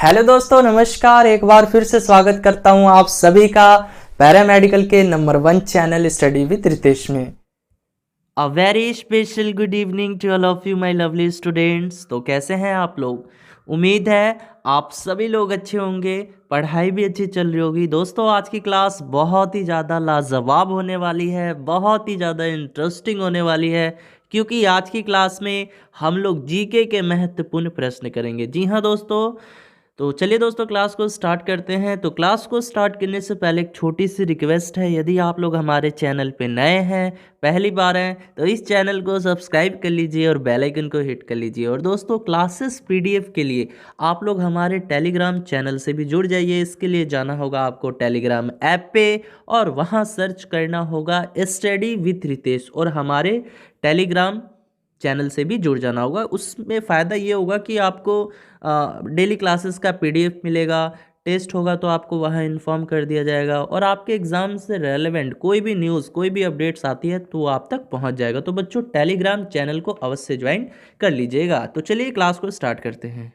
Hello दोस्तों, नमस्कार। एक बार फिर से स्वागत करता हूं आप सभी का पैरामेडिकल के number 1 channel study with Ritesh में। A very special good evening to all of you my lovely students. तो कैसे हैं आप लोग? उम्मीद है आप सभी लोग अच्छे होंगे, पढ़ाई भी अच्छी चल रही होगी। दोस्तों, आज की क्लास बहुत ही ज़्यादा लाजवाब होने वाली है, बहुत ही ज़्यादा इंटरेस्टिंग होने वाली है, क्योंकि आज की क्लास में हम लोग जीके के महत्वपूर्ण प्रश्न करेंगे। जी हाँ दोस्तों, तो चलिए दोस्तों क्लास को स्टार्ट करते हैं। तो क्लास को स्टार्ट करने से पहले एक छोटी सी रिक्वेस्ट है, यदि आप लोग हमारे चैनल पे नए हैं, पहली बार हैं, तो इस चैनल को सब्सक्राइब कर लीजिए और बेल आइकन को हिट कर लीजिए। और दोस्तों, क्लासेस पीडीएफ के लिए आप लोग हमारे टेलीग्राम चैनल से भी जुड़ जाइए। इसके लिए जाना होगा आपको टेलीग्राम ऐप पे और वहाँ सर्च करना होगा स्टडी विथ रितेश, और हमारे टेलीग्राम चैनल से भी जुड़ जाना होगा। उसमें फ़ायदा ये होगा कि आपको डेली क्लासेस का पीडीएफ मिलेगा, टेस्ट होगा तो आपको वहाँ इन्फॉर्म कर दिया जाएगा, और आपके एग्ज़ाम से रेलेवेंट कोई भी न्यूज़, कोई भी अपडेट्स आती है तो वो आप तक पहुँच जाएगा। तो बच्चों, टेलीग्राम चैनल को अवश्य ज्वाइन कर लीजिएगा। तो चलिए क्लास को स्टार्ट करते हैं।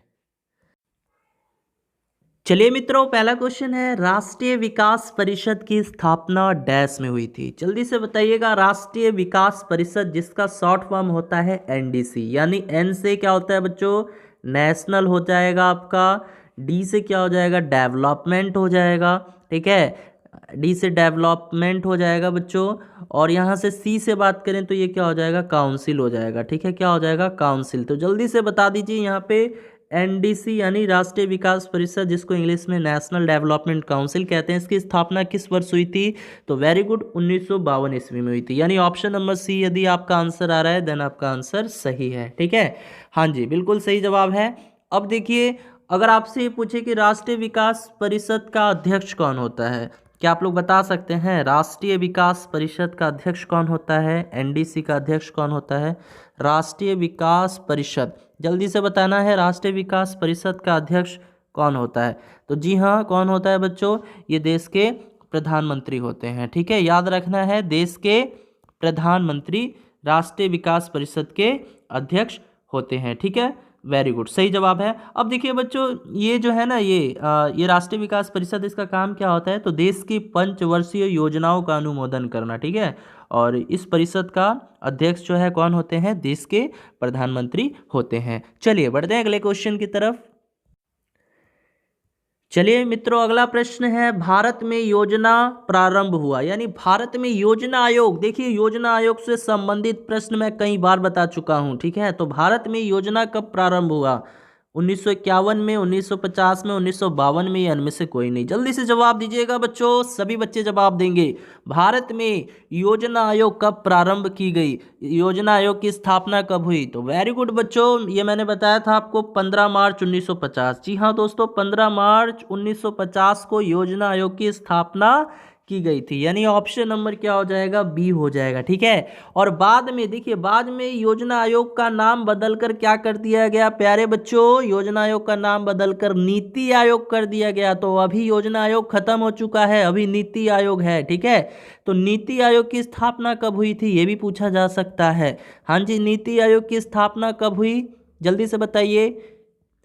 चलिए मित्रों, पहला क्वेश्चन है, राष्ट्रीय विकास परिषद की स्थापना डैश में हुई थी? जल्दी से बताइएगा। राष्ट्रीय विकास परिषद, जिसका शॉर्ट फॉर्म होता है एनडीसी, यानी एन से क्या होता है बच्चों? नेशनल हो जाएगा आपका। डी से क्या हो जाएगा? डेवलपमेंट हो जाएगा। ठीक है, डी से डेवलपमेंट हो जाएगा बच्चों। और यहाँ से सी से बात करें तो ये क्या हो जाएगा? काउंसिल हो जाएगा। ठीक है, क्या हो जाएगा? काउंसिल। तो जल्दी से बता दीजिए यहाँ पे एनडीसी यानी राष्ट्रीय विकास परिषद, जिसको इंग्लिश में नेशनल डेवलपमेंट काउंसिल कहते हैं, इसकी स्थापना किस वर्ष हुई थी? तो वेरी गुड, 1952 ईस्वी में हुई थी। यानी ऑप्शन नंबर सी यदि आपका आंसर आ रहा है देन आपका आंसर सही है। ठीक है, हाँ जी, बिल्कुल सही जवाब है। अब देखिए, अगर आपसे ये पूछे कि राष्ट्रीय विकास परिषद का अध्यक्ष कौन होता है, क्या आप लोग बता सकते हैं राष्ट्रीय विकास परिषद का अध्यक्ष कौन होता है? एनडीसी का अध्यक्ष कौन होता है? राष्ट्रीय विकास परिषद, जल्दी से बताना है, राष्ट्रीय विकास परिषद का अध्यक्ष कौन होता है? तो जी हाँ, कौन होता है बच्चों? ये देश के प्रधानमंत्री होते हैं। ठीक है, याद रखना है, देश के प्रधानमंत्री राष्ट्रीय विकास परिषद के अध्यक्ष होते हैं। ठीक है, वेरी गुड, सही जवाब है। अब देखिए बच्चों, ये जो है ना, ये राष्ट्रीय विकास परिषद, इसका काम क्या होता है? तो देश की पंचवर्षीय योजनाओं का अनुमोदन करना। ठीक है, और इस परिषद का अध्यक्ष जो है कौन होते हैं? देश के प्रधानमंत्री होते हैं। चलिए बढ़ते हैं अगले क्वेश्चन की तरफ। चलिए मित्रों, अगला प्रश्न है, भारत में योजना प्रारंभ हुआ, यानी भारत में योजना आयोग। देखिए, योजना आयोग से संबंधित प्रश्न मैं कई बार बता चुका हूं। ठीक है, तो भारत में योजना कब प्रारंभ हुआ? 1951 में, 1950 में, 1952 में, या इनमें से कोई नहीं? जल्दी से जवाब दीजिएगा बच्चों, सभी बच्चे जवाब देंगे। भारत में योजना आयोग कब प्रारंभ की गई? योजना आयोग की स्थापना कब हुई? तो वेरी गुड बच्चों, ये मैंने बताया था आपको, 15 मार्च 1950। जी हाँ दोस्तों, 15 मार्च 1950 को योजना आयोग की स्थापना की गई थी। यानी ऑप्शन नंबर क्या हो जाएगा? बी हो जाएगा। ठीक है, और बाद में देखिए, बाद में योजना आयोग का नाम बदलकर क्या कर दिया गया प्यारे बच्चों? योजना आयोग का नाम बदलकर नीति आयोग कर दिया गया। तो अभी योजना आयोग खत्म हो चुका है, अभी नीति आयोग है। ठीक है, तो नीति आयोग की स्थापना कब हुई थी, ये भी पूछा जा सकता है। हाँ जी, नीति आयोग की स्थापना कब हुई? जल्दी से बताइए,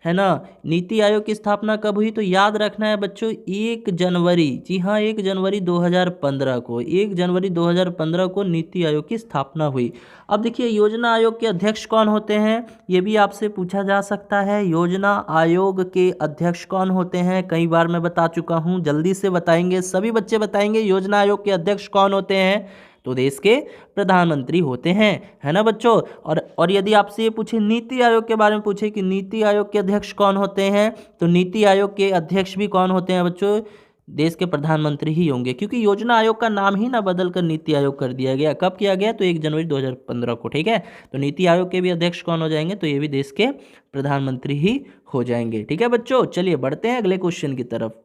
है ना? नीति आयोग की स्थापना कब हुई? तो याद रखना है बच्चों, 1 जनवरी, जी हाँ, 1 जनवरी 2015 को, 1 जनवरी 2015 को नीति आयोग की स्थापना हुई। अब देखिए, योजना आयोग के अध्यक्ष कौन होते हैं, ये भी आपसे पूछा जा सकता है। योजना आयोग के अध्यक्ष कौन होते हैं? कई बार मैं बता चुका हूँ, जल्दी से बताएंगे, सभी बच्चे बताएंगे योजना आयोग के अध्यक्ष कौन होते हैं? तो देश के प्रधानमंत्री होते हैं, है ना बच्चों? और यदि आपसे ये पूछे, नीति आयोग के बारे में पूछे कि नीति आयोग के अध्यक्ष कौन होते हैं, तो नीति आयोग के अध्यक्ष भी कौन होते हैं बच्चों? देश के प्रधानमंत्री ही होंगे, क्योंकि योजना आयोग का नाम ही ना बदल कर नीति आयोग कर दिया गया। कब किया गया? तो 1 जनवरी 2015 को। ठीक है, तो नीति आयोग के भी अध्यक्ष कौन हो जाएंगे? तो ये भी देश के प्रधानमंत्री ही हो जाएंगे। ठीक है बच्चों, चलिए बढ़ते हैं अगले क्वेश्चन की तरफ।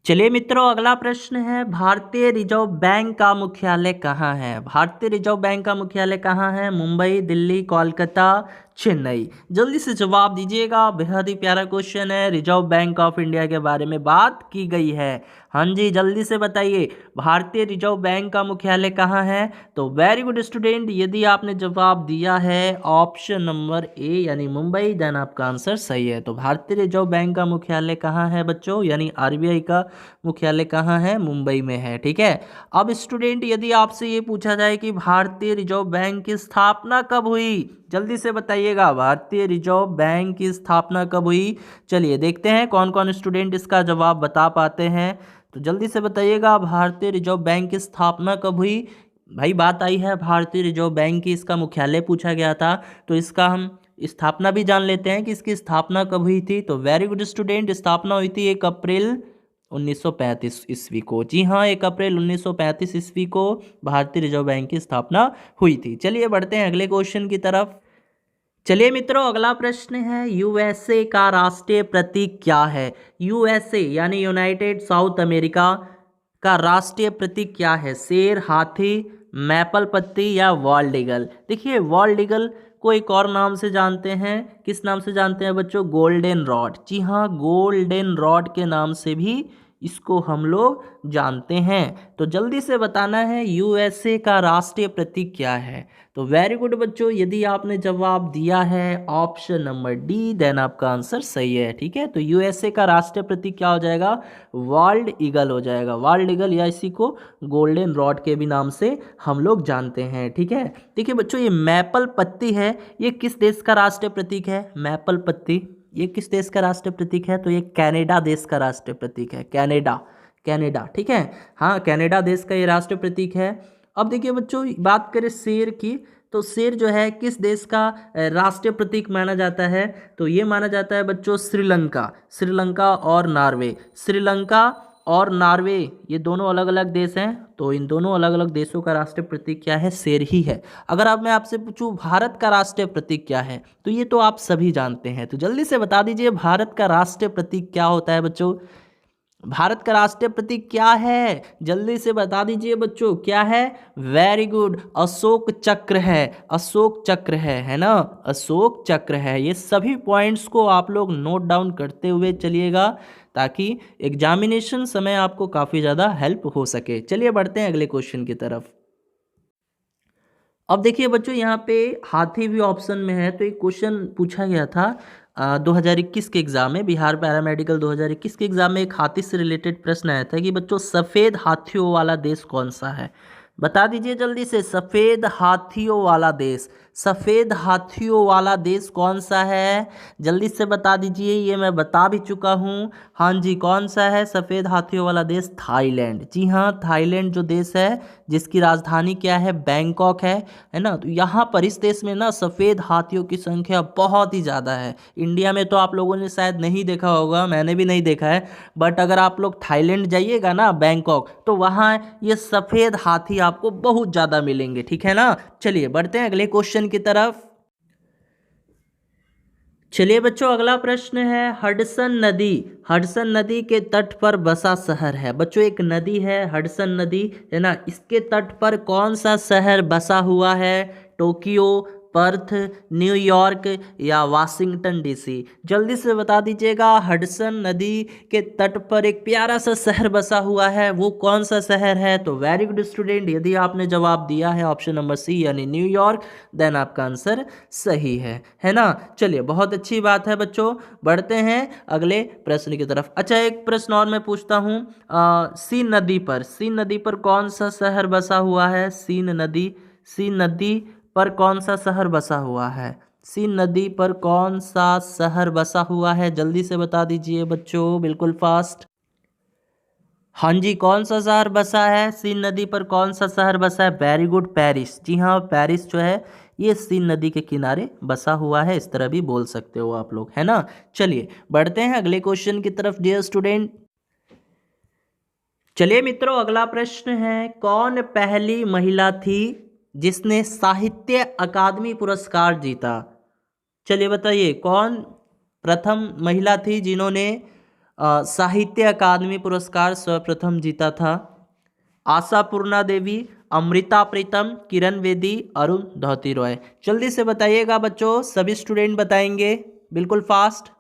चलिए मित्रों, अगला प्रश्न है, भारतीय रिजर्व बैंक का मुख्यालय कहाँ है? भारतीय रिजर्व बैंक का मुख्यालय कहाँ है? मुंबई, दिल्ली, कोलकाता, चेन्नई। जल्दी से जवाब दीजिएगा, बेहद ही प्यारा क्वेश्चन है। रिजर्व बैंक ऑफ इंडिया के बारे में बात की गई है। हाँ जी, जल्दी से बताइए, भारतीय रिजर्व बैंक का मुख्यालय कहाँ है? तो वेरी गुड स्टूडेंट, यदि आपने जवाब दिया है ऑप्शन नंबर ए यानी मुंबई, देन आपका आंसर सही है। तो भारतीय रिजर्व बैंक का मुख्यालय कहाँ है बच्चों, यानी आरबीआई का मुख्यालय कहाँ है? मुंबई में है। ठीक है, अब स्टूडेंट यदि आपसे ये पूछा जाए कि भारतीय रिजर्व बैंक की स्थापना कब हुई, जल्दी से बताइएगा, भारतीय रिजर्व बैंक की स्थापना कब हुई? चलिए देखते हैं कौन कौन स्टूडेंट इसका जवाब बता पाते हैं। तो जल्दी से बताइएगा, भारतीय रिजर्व बैंक की स्थापना कब हुई? भाई बात आई है भारतीय रिजर्व बैंक की, इसका मुख्यालय पूछा गया था, तो इसका हम स्थापना भी जान लेते हैं कि इसकी स्थापना कब हुई थी। तो वेरी गुड स्टूडेंट, स्थापना हुई थी 1 अप्रैल 1935 ईस्वी को। जी हाँ, 1 अप्रैल 1935 ईस्वी को भारतीय रिजर्व बैंक की स्थापना हुई थी। चलिए बढ़ते हैं अगले क्वेश्चन की तरफ। चलिए मित्रों, अगला प्रश्न है, यूएसए का राष्ट्रीय प्रतीक क्या है? यूएसए यानी यूनाइटेड साउथ अमेरिका का राष्ट्रीय प्रतीक क्या है? शेर, हाथी, मैपल पत्ती या वॉल्ड ईगल? देखिए, वॉल्ड ईगल को एक और नाम से जानते हैं, किस नाम से जानते हैं बच्चों? Golden rod. जी हाँ, गोल्डन रॉड के नाम से भी इसको हम लोग जानते हैं। तो जल्दी से बताना है यूएसए का राष्ट्रीय प्रतीक क्या है। तो वेरी गुड बच्चों, यदि आपने जवाब दिया है ऑप्शन नंबर डी, देन आपका आंसर सही है। ठीक है, तो यूएसए का राष्ट्रीय प्रतीक क्या हो जाएगा? वर्ल्ड ईगल हो जाएगा। वर्ल्ड ईगल या इसी को गोल्डन रॉड के भी नाम से हम लोग जानते हैं। ठीक है, देखिए बच्चों, ये मैपल पत्ती है, ये किस देश का राष्ट्रीय प्रतीक है? मैपल पत्ती ये किस देश का राष्ट्रीय प्रतीक है? तो ये कनाडा देश का राष्ट्रीय प्रतीक है। Canada, Canada. ठीक है, हाँ, कनाडा देश का ये राष्ट्रीय प्रतीक है। अब देखिए बच्चों, बात करें शेर की, तो शेर जो है किस देश का राष्ट्रीय प्रतीक माना जाता है? तो ये माना जाता है बच्चों श्रीलंका। श्रीलंका और नॉर्वे, श्रीलंका और नॉर्वे ये दोनों अलग अलग देश हैं, तो इन दोनों अलग अलग देशों का राष्ट्रीय प्रतीक क्या है? शेर ही है। अगर अब मैं आपसे पूछूं भारत का राष्ट्रीय प्रतीक क्या है, तो ये तो आप सभी जानते हैं। तो जल्दी से बता दीजिए, भारत का राष्ट्रीय प्रतीक क्या होता है बच्चों? भारत का राष्ट्रीय प्रतीक क्या है? जल्दी से बता दीजिए बच्चों, क्या है? वेरी गुड, अशोक चक्र है। अशोक चक्र है ना? अशोक चक्र है। ये सभी पॉइंट्स को आप लोग नोट डाउन करते हुए चलिएगा, ताकि एग्जामिनेशन समय आपको काफ़ी ज़्यादा हेल्प हो सके। चलिए बढ़ते हैं अगले क्वेश्चन की तरफ। अब देखिए बच्चों, यहाँ पे हाथी भी ऑप्शन में है, तो एक क्वेश्चन पूछा गया था 2021 के एग्जाम में, बिहार पैरामेडिकल 2021 के एग्जाम में एक हाथी से रिलेटेड प्रश्न आया था कि बच्चों सफ़ेद हाथियों वाला देश कौन सा है? बता दीजिए जल्दी से, सफ़ेद हाथियों वाला देश, सफ़ेद हाथियों वाला देश कौन सा है? जल्दी से बता दीजिए, ये मैं बता भी चुका हूँ। हाँ जी, कौन सा है सफ़ेद हाथियों वाला देश? थाईलैंड। जी हाँ, थाईलैंड जो देश है, जिसकी राजधानी क्या है? बैंकॉक है ना? तो यहाँ पर इस देश में ना सफ़ेद हाथियों की संख्या बहुत ही ज़्यादा है। इंडिया में तो आप लोगों ने शायद नहीं देखा होगा, मैंने भी नहीं देखा है, बट अगर आप लोग थाईलैंड जाइएगा ना, बैंकॉक, तो वहाँ ये सफ़ेद हाथी आपको बहुत ज़्यादा मिलेंगे। ठीक है ना? चलिए बढ़ते हैं अगले क्वेश्चन की तरफ। चलिए बच्चों, अगला प्रश्न है, हडसन नदी, हडसन नदी के तट पर बसा शहर है। बच्चों, एक नदी है हडसन नदी, है ना? इसके तट पर कौन सा शहर बसा हुआ है? टोक्यो, पर्थ, न्यूयॉर्क या वाशिंगटन डीसी? जल्दी से बता दीजिएगा, हडसन नदी के तट पर एक प्यारा सा शहर बसा हुआ है, वो कौन सा शहर है? तो वेरी गुड स्टूडेंट, यदि आपने जवाब दिया है ऑप्शन नंबर सी यानी न्यूयॉर्क, देन आपका आंसर सही है ना? चलिए, बहुत अच्छी बात है बच्चों, बढ़ते हैं अगले प्रश्न की तरफ। अच्छा, एक प्रश्न और मैं पूछता हूँ, सीन नदी पर, सीन नदी पर कौन सा शहर बसा हुआ है? सीन नदी, सीन नदी पर कौन सा शहर बसा हुआ है? सीन नदी पर कौन सा शहर बसा हुआ है? जल्दी से बता दीजिए बच्चों, बिल्कुल फास्ट। हाँ जी, कौन सा शहर बसा है? सीन नदी पर कौन सा शहर बसा है? Very good, Paris. जी हाँ, पेरिस जो है ये सीन नदी के किनारे बसा हुआ है, इस तरह भी बोल सकते हो आप लोग, है ना? चलिए बढ़ते हैं अगले क्वेश्चन की तरफ डियर स्टूडेंट। चलिए मित्रों, अगला प्रश्न है, कौन पहली महिला थी जिसने साहित्य अकादमी पुरस्कार जीता? चलिए बताइए, कौन प्रथम महिला थी जिन्होंने साहित्य अकादमी पुरस्कार सर्वप्रथम जीता था? आशापूर्णा देवी, अमृता प्रीतम, किरण बेदी, अरुंधति रॉय। जल्दी से बताइएगा बच्चों, सभी स्टूडेंट बताएंगे, बिल्कुल फास्ट,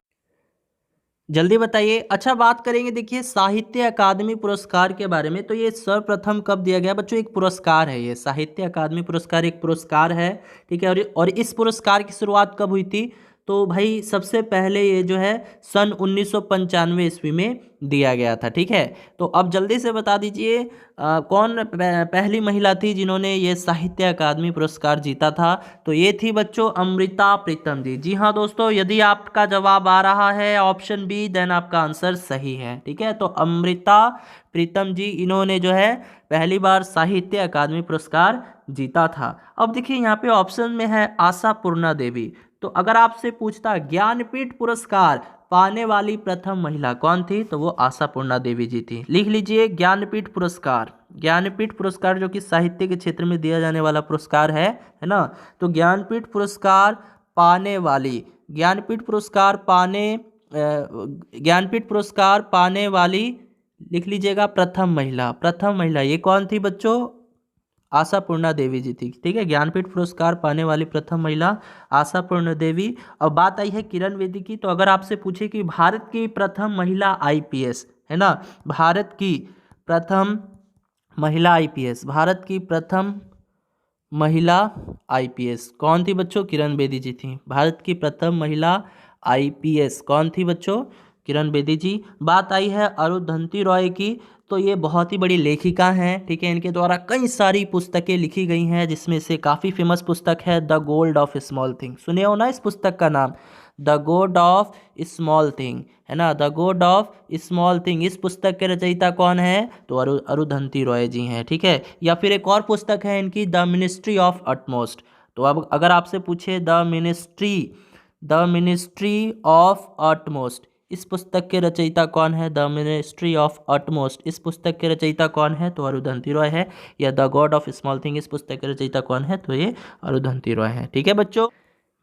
जल्दी बताइए। अच्छा, बात करेंगे देखिए साहित्य अकादमी पुरस्कार के बारे में। तो ये सर्वप्रथम कब दिया गया बच्चों? एक पुरस्कार है ये, साहित्य अकादमी पुरस्कार एक पुरस्कार है, ठीक है। और इस पुरस्कार की शुरुआत कब हुई थी? तो भाई सबसे पहले ये जो है सन 1995 ईस्वी में दिया गया था, ठीक है। तो अब जल्दी से बता दीजिए कौन पहली महिला थी जिन्होंने ये साहित्य अकादमी पुरस्कार जीता था? तो ये थी बच्चों अमृता प्रीतम जी। जी हाँ दोस्तों, यदि आपका जवाब आ रहा है ऑप्शन बी, देन आपका आंसर सही है, ठीक है। तो अमृता प्रीतम जी, इन्होंने जो है पहली बार साहित्य अकादमी पुरस्कार जीता था। अब देखिए यहाँ पे ऑप्शन में है आशापूर्णा देवी। तो अगर आपसे पूछता ज्ञानपीठ पुरस्कार पाने वाली प्रथम महिला कौन थी, तो वो आशापूर्णा देवी जी थी। लिख लीजिए ज्ञानपीठ पुरस्कार। ज्ञानपीठ पुरस्कार जो कि साहित्य के क्षेत्र में दिया जाने वाला पुरस्कार है ना। तो ज्ञानपीठ पुरस्कार पाने वाली, ज्ञानपीठ पुरस्कार पाने वाली, लिख लीजिएगा प्रथम महिला। प्रथम महिला ये कौन थी बच्चों? आशापूर्णा देवी जी थी, ठीक है। ज्ञानपीठ पुरस्कार पाने वाली प्रथम महिला आशापूर्णा देवी। अब बात आई है किरण बेदी की। तो अगर आपसे पूछे कि भारत की प्रथम महिला आईपीएस, है ना, भारत की प्रथम महिला आईपीएस, भारत की प्रथम महिला आईपीएस कौन थी बच्चों? किरण बेदी जी थी। भारत की प्रथम महिला आईपीएस कौन थी बच्चों? किरण बेदी जी। बात आई है अरुंधति रॉय की। तो ये बहुत ही बड़ी लेखिका हैं, ठीक है। इनके द्वारा कई सारी पुस्तकें लिखी गई हैं, जिसमें से काफ़ी फेमस पुस्तक है the gold of small thing. सुने हो ना इस पुस्तक का नाम, the gold of small thing, है ना, the gold of small thing. इस पुस्तक के रचयिता कौन है? तो अरुंधति रॉय जी हैं, ठीक है। या फिर एक और पुस्तक है इनकी, द मिनिस्ट्री ऑफ अटमोस्ट। तो अब अगर आपसे पूछे द मिनिस्ट्री ऑफ अटमोस्ट, इस पुस्तक के रचयिता कौन है? द मिनिस्ट्री ऑफ अटमोस्ट, इस पुस्तक के रचयिता कौन है? तो अरुंधति रॉय है। या the God of small thing, इस पुस्तक के रचयिता कौन है? तो ये अरुंधति रॉय है, ठीक है बच्चों।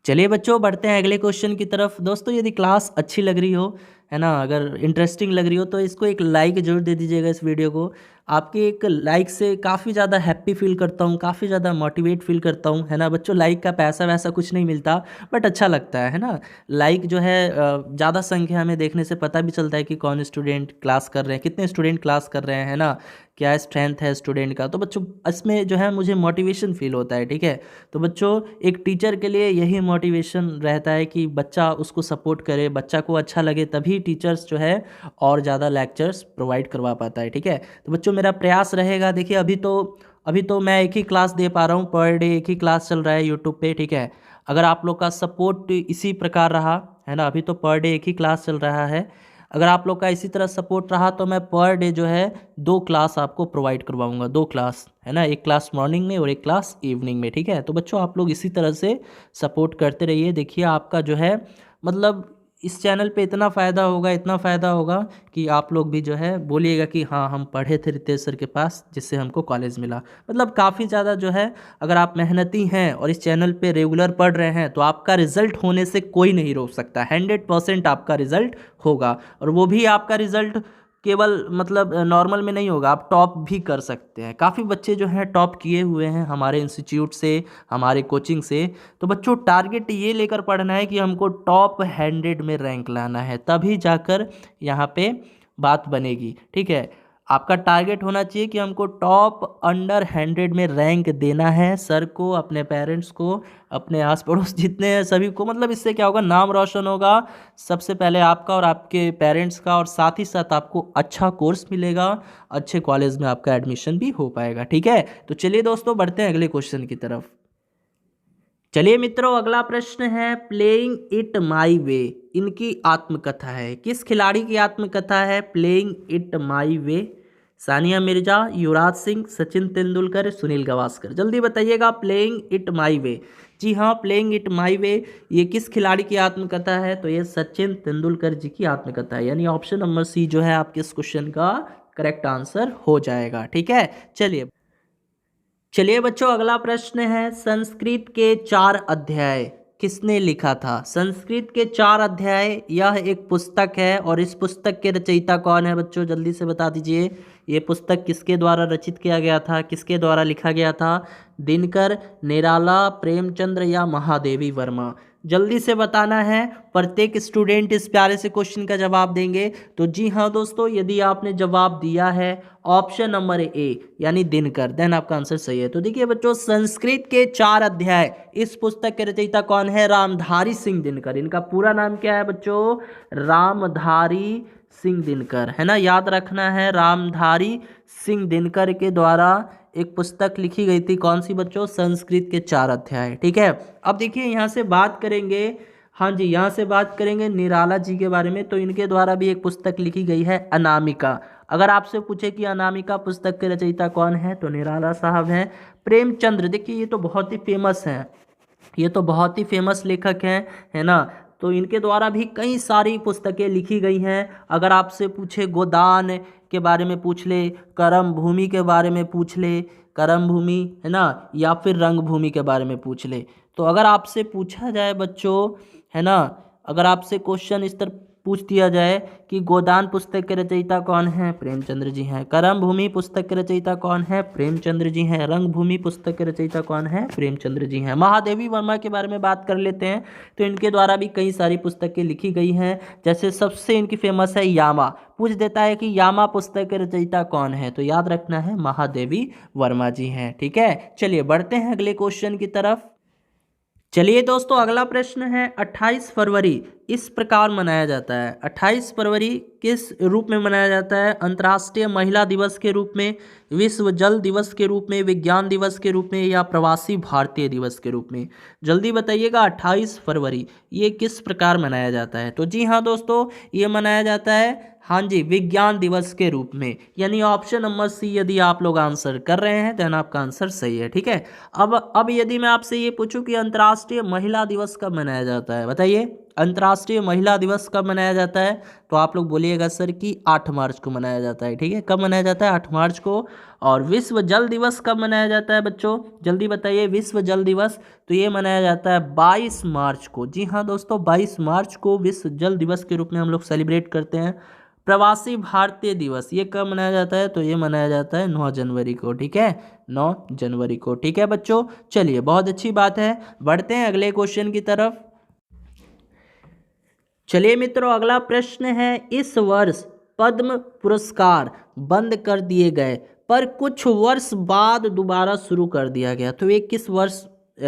चलिए बच्चों, बढ़ते हैं अगले क्वेश्चन की तरफ। दोस्तों यदि क्लास अच्छी लग रही हो, है ना, अगर इंटरेस्टिंग लग रही हो, तो इसको एक लाइक जरूर दे दीजिएगा इस वीडियो को। आपके एक लाइक से काफ़ी ज़्यादा हैप्पी फील करता हूँ, काफ़ी ज़्यादा मोटिवेट फील करता हूँ, है ना बच्चों। लाइक का पैसा वैसा कुछ नहीं मिलता, बट अच्छा लगता है ना। लाइक जो है ज़्यादा संख्या में देखने से पता भी चलता है कि कौन स्टूडेंट क्लास कर रहे हैं, कितने स्टूडेंट क्लास कर रहे हैं ना, क्या स्ट्रेंथ है स्टूडेंट का। तो बच्चों इसमें जो है मुझे मोटिवेशन फील होता है, ठीक है। तो बच्चों एक टीचर के लिए यही मोटिवेशन रहता है कि बच्चा उसको सपोर्ट करे, बच्चा को अच्छा लगे, तभी टीचर्स जो है और ज़्यादा लेक्चर्स प्रोवाइड करवा पाता है, ठीक है। तो बच्चों मेरा प्रयास रहेगा, देखिए अभी तो मैं एक ही क्लास दे पा रहा हूँ, पर डे एक ही क्लास चल रहा है यूट्यूब पे, ठीक है। अगर आप लोग का सपोर्ट इसी प्रकार रहा, है ना, अभी तो पर डे एक ही क्लास चल रहा है, अगर आप लोग का इसी तरह सपोर्ट रहा तो मैं पर डे जो है 2 क्लास आपको प्रोवाइड करवाऊंगा, 2 क्लास, है ना, एक क्लास मॉर्निंग में और एक क्लास इवनिंग में, ठीक है। तो बच्चों आप लोग इसी तरह से सपोर्ट करते रहिए। देखिए आपका जो है मतलब इस चैनल पे इतना फ़ायदा होगा कि आप लोग भी जो है बोलिएगा कि हाँ हम पढ़े थे रितेश सर के पास, जिससे हमको कॉलेज मिला। मतलब काफ़ी ज़्यादा जो है, अगर आप मेहनती हैं और इस चैनल पे रेगुलर पढ़ रहे हैं तो आपका रिज़ल्ट होने से कोई नहीं रोक सकता। 100% आपका रिज़ल्ट होगा, और वो भी आपका रिज़ल्ट केवल मतलब नॉर्मल में नहीं होगा, आप टॉप भी कर सकते हैं। काफ़ी बच्चे जो हैं टॉप किए हुए हैं हमारे इंस्टीट्यूट से, हमारे कोचिंग से। तो बच्चों टारगेट ये लेकर पढ़ना है कि हमको टॉप 100 में रैंक लाना है, तभी जाकर यहाँ पे बात बनेगी, ठीक है। आपका टारगेट होना चाहिए कि हमको टॉप अंडर 100 में रैंक देना है, सर को, अपने पेरेंट्स को, अपने आस पड़ोस जितने हैं सभी को। मतलब इससे क्या होगा, नाम रोशन होगा सबसे पहले आपका और आपके पेरेंट्स का, और साथ ही साथ आपको अच्छा कोर्स मिलेगा, अच्छे कॉलेज में आपका एडमिशन भी हो पाएगा, ठीक है। तो चलिए दोस्तों बढ़ते हैं अगले क्वेश्चन की तरफ। चलिए मित्रों, अगला प्रश्न है प्लेइंग इट माई वे, इनकी आत्मकथा है। किस खिलाड़ी की आत्मकथा है प्लेइंग इट माई वे? सानिया मिर्जा, युवराज सिंह, सचिन तेंदुलकर, सुनील गावस्कर। जल्दी बताइएगा, प्लेइंग इट माई वे। जी हाँ, प्लेइंग इट माई वे ये किस खिलाड़ी की आत्मकथा है? तो ये सचिन तेंदुलकर जी की आत्मकथा है, यानी ऑप्शन नंबर सी जो है आपके इस क्वेश्चन का करेक्ट आंसर हो जाएगा, ठीक है। चलिए बच्चों, अगला प्रश्न है संस्कृत के 4 अध्याय किसने लिखा था? संस्कृत के 4 अध्याय यह एक पुस्तक है और इस पुस्तक के रचयिता कौन है बच्चों? जल्दी से बता दीजिए। ये पुस्तक किसके द्वारा रचित किया गया था, किसके द्वारा लिखा गया था? दिनकर, निराला, प्रेमचंद्र या महादेवी वर्मा? जल्दी से बताना है। प्रत्येक स्टूडेंट इस प्यारे से क्वेश्चन का जवाब देंगे। तो जी हाँ दोस्तों, यदि आपने जवाब दिया है ऑप्शन नंबर ए यानी दिनकर, देन आपका आंसर सही है। तो देखिए बच्चों, संस्कृत के 4 अध्याय इस पुस्तक के रचयिता कौन है? रामधारी सिंह दिनकर। इनका पूरा नाम क्या है बच्चों? रामधारी सिंह दिनकर, है ना, याद रखना है। रामधारी सिंह दिनकर के द्वारा एक पुस्तक लिखी गई थी, कौन सी बच्चों? संस्कृत के 4 अध्याय। ठीक है, अब देखिए यहाँ से बात करेंगे, हाँ जी, यहाँ से बात करेंगे निराला जी के बारे में। तो इनके द्वारा भी एक पुस्तक लिखी गई है, अनामिका। अगर आपसे पूछे कि अनामिका पुस्तक के रचयिता कौन है, तो निराला साहब हैं। प्रेमचंद्र, देखिए ये तो बहुत ही फेमस हैं, ये तो बहुत ही फेमस लेखक हैं, है ना। तो इनके द्वारा भी कई सारी पुस्तकें लिखी गई हैं। अगर आपसे पूछे गोदान के बारे में पूछ ले, करम भूमि के बारे में पूछ ले, करम भूमि, है ना, या फिर रंग भूमि के बारे में पूछ ले, तो अगर आपसे पूछा जाए बच्चों, है ना, अगर आपसे क्वेश्चन इस तरह पूछ दिया जाए कि गोदान पुस्तक के रचयिता कौन है? प्रेमचंद्र जी हैं। करम भूमि पुस्तक के रचयिता कौन है? प्रेमचंद्र जी हैं। रंग भूमि पुस्तक के रचयिता कौन है? प्रेमचंद्र जी हैं। महादेवी वर्मा के बारे में बात कर लेते हैं। तो इनके द्वारा भी कई सारी पुस्तकें लिखी गई हैं, जैसे सबसे इनकी फेमस है यामा। पूछ देता है कि यामा पुस्तक के रचयिता कौन है, तो याद रखना है महादेवी वर्मा जी हैं। ठीक है, चलिए बढ़ते हैं अगले क्वेश्चन की तरफ। चलिए दोस्तों, अगला प्रश्न है 28 फरवरी इस प्रकार मनाया जाता है। 28 फरवरी किस रूप में मनाया जाता है? अंतर्राष्ट्रीय महिला दिवस के रूप में, विश्व जल दिवस के रूप में, विज्ञान दिवस के रूप में, या प्रवासी भारतीय दिवस के रूप में? जल्दी बताइएगा, 28 फरवरी ये किस प्रकार मनाया जाता है? तो जी हाँ दोस्तों, ये मनाया जाता है, हाँ जी, विज्ञान दिवस के रूप में, यानी ऑप्शन नंबर सी यदि आप लोग आंसर कर रहे हैं तो आपका आंसर सही है। ठीक है, अब यदि मैं आपसे ये पूछूं कि अंतर्राष्ट्रीय महिला दिवस कब मनाया जाता है, बताइए। अंतर्राष्ट्रीय महिला दिवस कब मनाया जाता है? तो आप लोग बोलिएगा सर कि 8 मार्च को मनाया जाता है। ठीक है, कब मनाया जाता है? 8 मार्च को। और विश्व जल दिवस कब मनाया जाता है बच्चों? जल्दी बताइए, विश्व जल दिवस तो ये मनाया जाता है 22 मार्च को। जी हाँ दोस्तों, 22 मार्च को विश्व जल दिवस के रूप में हम लोग सेलिब्रेट करते हैं। प्रवासी भारतीय दिवस ये कब मनाया जाता है? तो ये मनाया जाता है 9 जनवरी को। ठीक है, 9 जनवरी को। ठीक है बच्चों, चलिए बहुत अच्छी बात है, बढ़ते हैं अगले क्वेश्चन की तरफ। चलिए मित्रों, अगला प्रश्न है, इस वर्ष पद्म पुरस्कार बंद कर दिए गए पर कुछ वर्ष बाद दोबारा शुरू कर दिया गया, तो ये किस वर्ष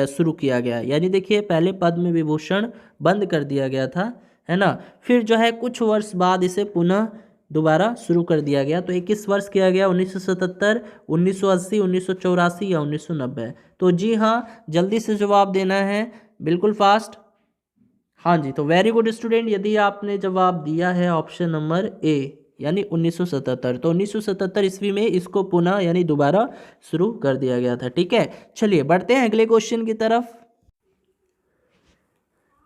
शुरू किया गया? यानी देखिए, पहले पद्म विभूषण बंद कर दिया गया था, है ना, फिर जो है कुछ वर्ष बाद इसे पुनः दोबारा शुरू कर दिया गया। तो ये किस वर्ष किया गया? 1977, 1980, 1984 या 1990? तो जी हाँ, जल्दी से जवाब देना है, बिल्कुल फास्ट। हाँ जी, तो वेरी गुड स्टूडेंट, यदि आपने जवाब दिया है ऑप्शन नंबर ए यानी 1977, तो 1977 ईस्वी में इसको पुनः यानी दोबारा शुरू कर दिया गया था। ठीक है, चलिए बढ़ते हैं अगले क्वेश्चन की तरफ।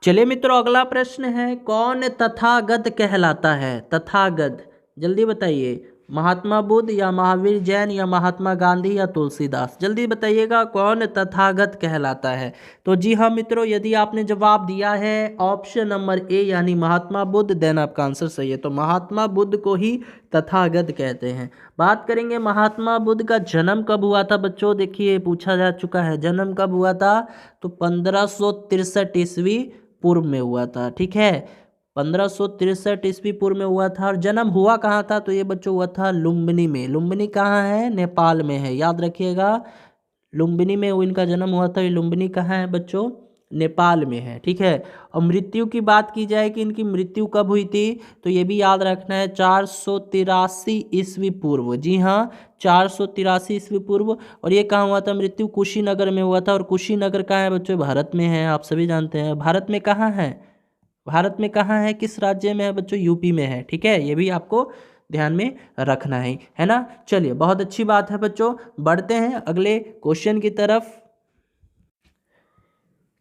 चलिए मित्रों, अगला प्रश्न है, कौन तथागत कहलाता है? तथागत, जल्दी बताइए, महात्मा बुद्ध या महावीर जैन या महात्मा गांधी या तुलसीदास? जल्दी बताइएगा, कौन तथागत कहलाता है? तो जी हाँ मित्रों, यदि आपने जवाब दिया है ऑप्शन नंबर ए यानी महात्मा बुद्ध, देन आपका आंसर सही है। तो महात्मा बुद्ध को ही तथागत कहते हैं। बात करेंगे महात्मा बुद्ध का जन्म कब हुआ था बच्चों? देखिए, पूछा जा चुका है, जन्म कब हुआ था? तो 1563 ईस्वी पूर्व में हुआ था। ठीक है, 1563 ईस्वी पूर्व में हुआ था। और जन्म हुआ कहाँ था? तो ये बच्चों हुआ था लुम्बिनी में। लुम्बिनी कहाँ है? नेपाल में है, याद रखिएगा, लुम्बिनी में इनका जन्म हुआ था। ये लुम्बिनी कहाँ है बच्चों? नेपाल में है। ठीक है, और मृत्यु की बात की जाए कि इनकी मृत्यु कब हुई थी, तो ये भी याद रखना है 483 ईस्वी पूर्व। जी हाँ, 483 ईस्वी पूर्व। और ये कहाँ हुआ था मृत्यु? कुशीनगर में हुआ था। और कुशीनगर कहाँ है बच्चों? भारत में है, आप सभी जानते हैं। भारत में कहाँ है? भारत में कहाँ है, किस राज्य में है बच्चों? यूपी में है। ठीक है, ये भी आपको ध्यान में रखना है ना। चलिए, बहुत अच्छी बात है बच्चों, बढ़ते हैं अगले क्वेश्चन की तरफ।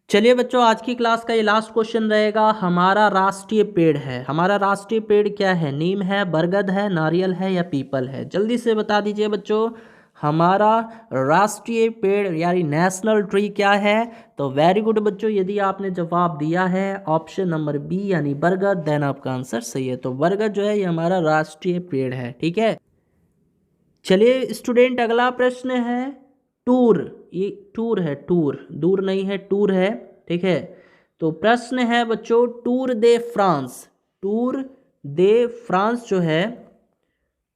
चलिए बच्चों, आज की क्लास का ये लास्ट क्वेश्चन रहेगा, हमारा राष्ट्रीय पेड़ है। हमारा राष्ट्रीय पेड़ क्या है? नीम है, बरगद है, नारियल है या पीपल है? जल्दी से बता दीजिए बच्चों, हमारा राष्ट्रीय पेड़ यानी नेशनल ट्री क्या है? तो वेरी गुड बच्चों, यदि आपने जवाब दिया है ऑप्शन नंबर बी यानी बरगद, देन आपका आंसर सही है। तो बरगद जो है ये हमारा राष्ट्रीय पेड़ है, ठीक है। चलिए स्टूडेंट, अगला प्रश्न है टूर। ये टूर है, टूर, दूर नहीं है, टूर है, ठीक है। तो प्रश्न है बच्चों, tour de France, tour de France जो है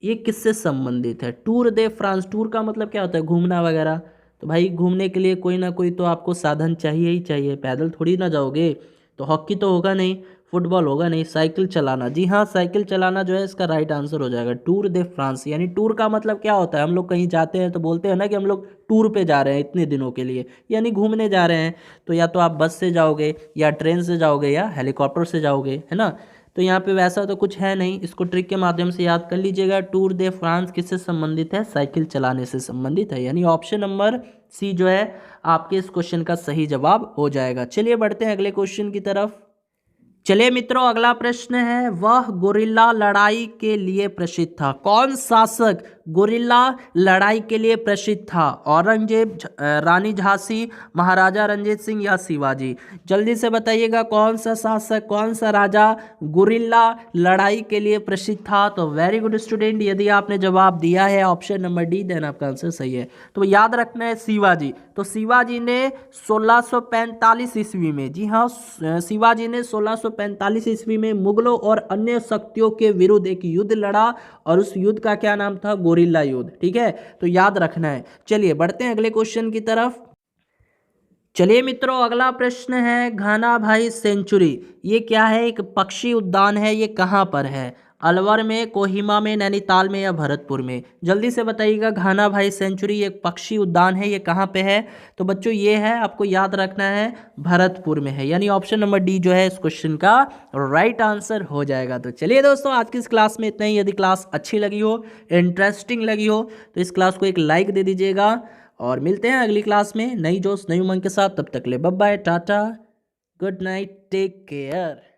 ये किससे संबंधित है? टूर दे फ्रांस, टूर का मतलब क्या होता है? घूमना वगैरह। तो भाई घूमने के लिए कोई ना कोई तो आपको साधन चाहिए ही चाहिए, पैदल थोड़ी ना जाओगे। तो हॉकी तो होगा नहीं, फुटबॉल होगा नहीं, साइकिल चलाना, जी हाँ साइकिल चलाना जो है इसका राइट आंसर हो जाएगा। टूर दे फ्रांस यानी टूर का मतलब क्या होता है? हम लोग कहीं जाते हैं तो बोलते हैं ना कि हम लोग टूर पे जा रहे हैं इतने दिनों के लिए, यानी घूमने जा रहे हैं। तो या तो आप बस से जाओगे या ट्रेन से जाओगे या हेलीकॉप्टर से जाओगे, है ना। तो यहाँ पे वैसा तो कुछ है नहीं, इसको ट्रिक के माध्यम से याद कर लीजिएगा। टूर दे फ्रांस किससे संबंधित है? साइकिल चलाने से संबंधित है, यानी ऑप्शन नंबर सी जो है आपके इस क्वेश्चन का सही जवाब हो जाएगा। चलिए बढ़ते हैं अगले क्वेश्चन की तरफ। चलिए मित्रों, अगला प्रश्न है, वह गोरिल्ला लड़ाई के लिए प्रसिद्ध था। कौन शासक गोरिल्ला लड़ाई के लिए प्रसिद्ध था? औरंगजेब, रानी झांसी, महाराजा रंजीत सिंह या शिवाजी? जल्दी से बताइएगा, कौन सा शासक, कौन सा राजा गोरिल्ला लड़ाई के लिए प्रसिद्ध था? तो वेरी गुड स्टूडेंट, यदि आपने जवाब दिया है ऑप्शन नंबर डी, देन आपका आंसर सही है। तो याद रखना है शिवाजी। तो शिवाजी ने 1645 ईस्वी में, जी हाँ शिवाजी ने 1645 ईस्वी में मुगलों और अन्य शक्तियों के विरुद्ध एक युद्ध लड़ा और उस युद्ध का क्या नाम था? गोरिल्ला युद्ध, ठीक है। तो याद रखना है। चलिए बढ़ते हैं अगले क्वेश्चन की तरफ। चलिए मित्रों, अगला प्रश्न है, घाना भाई सेंचुरी ये क्या है? एक पक्षी उद्यान है, ये कहाँ पर है? अलवर में, कोहिमा में, नैनीताल में या भरतपुर में? जल्दी से बताइएगा। घाना भाई सेंचुरी एक पक्षी उद्यान है, ये कहाँ पे है? तो बच्चों ये है, आपको याद रखना है, भरतपुर में है, यानी ऑप्शन नंबर डी जो है इस क्वेश्चन का राइट आंसर हो जाएगा। तो चलिए दोस्तों, आज की इस क्लास में इतना ही। यदि क्लास अच्छी लगी हो, इंटरेस्टिंग लगी हो, तो इस क्लास को एक लाइक दे दीजिएगा और मिलते हैं अगली क्लास में नई जोश नई उमंग के साथ। तब तक ले bye bye, tata, good night, take care.